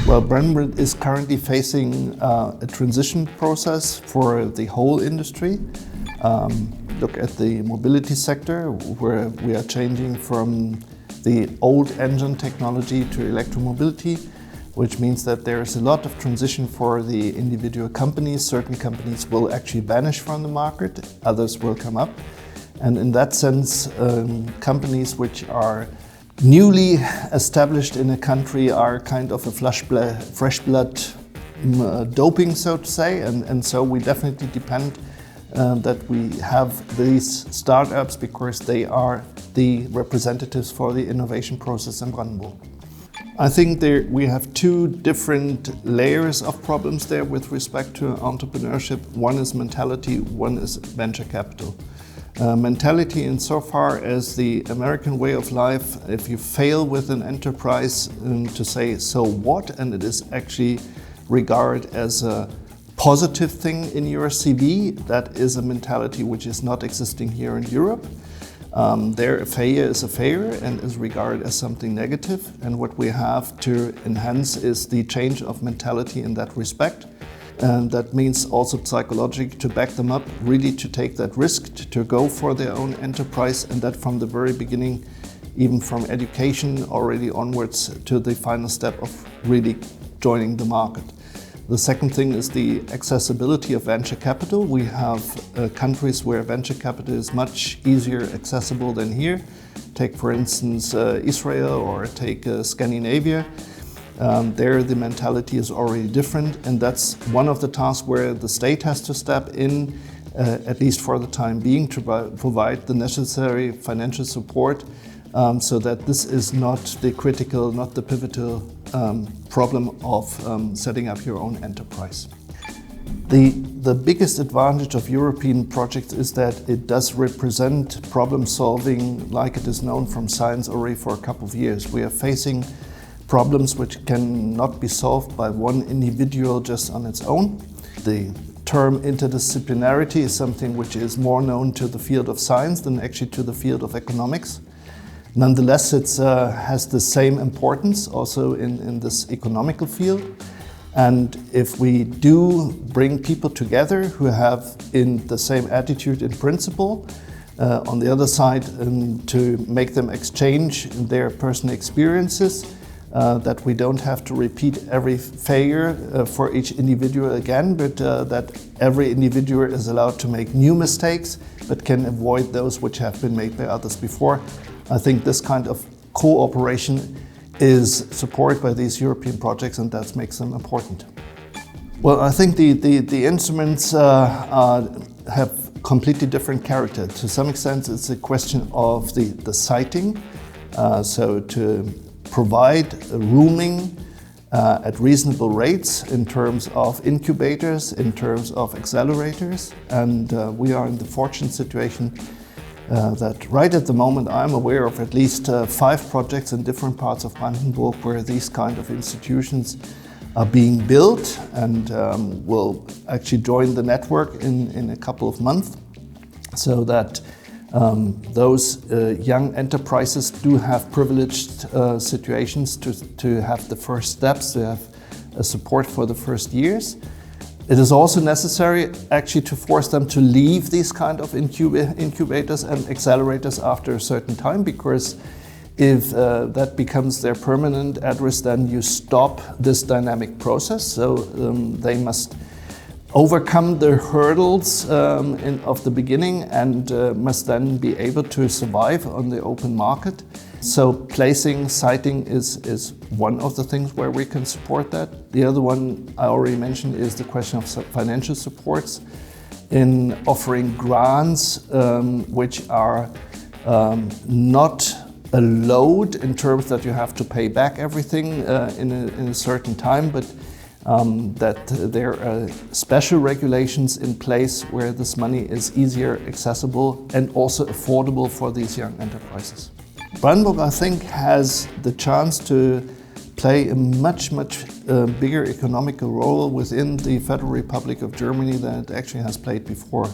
Well, Brandenburg is currently facing a transition process for the whole industry. Look at the mobility sector, where we are changing from the old engine technology to electromobility, which means that there is a lot of transition for the individual companies. Certain companies will actually vanish from the market, others will come up. And in that sense, companies which are newly established in a country are kind of a fresh blood doping, so to say, and so we definitely depend that we have these startups because they are the representatives for the innovation process in Brandenburg. I think we have two different layers of problems there with respect to entrepreneurship. One is mentality, one is venture capital. Mentality insofar as the American way of life, if you fail with an enterprise, to say so what, and it is actually regarded as a positive thing in your CV, that is a mentality which is not existing here in Europe. There, a failure is a failure and is regarded as something negative, and what we have to enhance is the change of mentality in that respect. And that means also psychologically to back them up, really to take that risk, to go for their own enterprise, and that from the very beginning, even from education already onwards to the final step of really joining the market. The second thing is the accessibility of venture capital. We have countries where venture capital is much easier accessible than here. Take, for instance, Israel, or take Scandinavia. There the mentality is already different, and that's one of the tasks where the state has to step in, at least for the time being, to provide the necessary financial support so that this is not the critical, not the pivotal problem of setting up your own enterprise. The biggest advantage of European projects is that it does represent problem solving like it is known from science already for a couple of years. We are facing problems which cannot be solved by one individual just on its own. The term interdisciplinarity is something which is more known to the field of science than actually to the field of economics. Nonetheless, it has the same importance also in this economical field. And if we do bring people together who have in the same attitude in principle, on the other side, to make them exchange their personal experiences, that we don't have to repeat every failure for each individual again, but that every individual is allowed to make new mistakes, but can avoid those which have been made by others before. I think this kind of cooperation is supported by these European projects, and that makes them important. Well, I think the instruments have completely different character. To some extent, it's a question of the siting, so to provide rooming at reasonable rates in terms of incubators, in terms of accelerators, and we are in the fortunate situation that right at the moment I'm aware of at least 5 projects in different parts of Brandenburg where these kind of institutions are being built and will actually join the network in a couple of months, so that those young enterprises do have privileged situations to have the first steps, to have support for the first years. It is also necessary actually to force them to leave these kind of incubators and accelerators after a certain time, because if that becomes their permanent address, then you stop this dynamic process. So they must overcome the hurdles of the beginning and must then be able to survive on the open market. So siting is one of the things where we can support that. The other one I already mentioned is the question of financial supports in offering grants which are not a load in terms that you have to pay back everything in a certain time, but that there are special regulations in place where this money is easier accessible and also affordable for these young enterprises. Brandenburg, I think, has the chance to play a much bigger economical role within the Federal Republic of Germany than it actually has played before.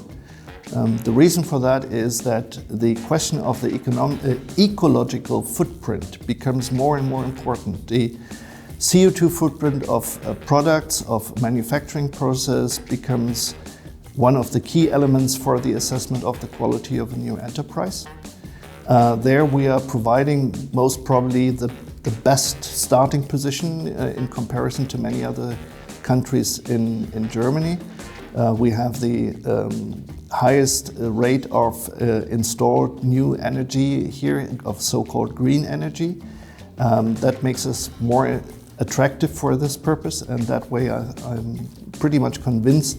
The reason for that is that the question of the ecological footprint becomes more and more important. CO2 footprint of products, of manufacturing process becomes one of the key elements for the assessment of the quality of a new enterprise. There we are providing most probably the best starting position in comparison to many other countries in Germany. We have the highest rate of installed new energy here, of so-called green energy. That makes us more attractive for this purpose, and that way I'm pretty much convinced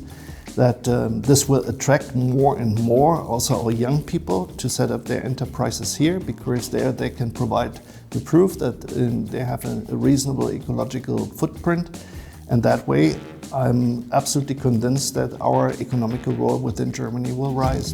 that this will attract more and more also our young people to set up their enterprises here, because there they can provide the proof that they have a reasonable ecological footprint, and that way I'm absolutely convinced that our economical role within Germany will rise.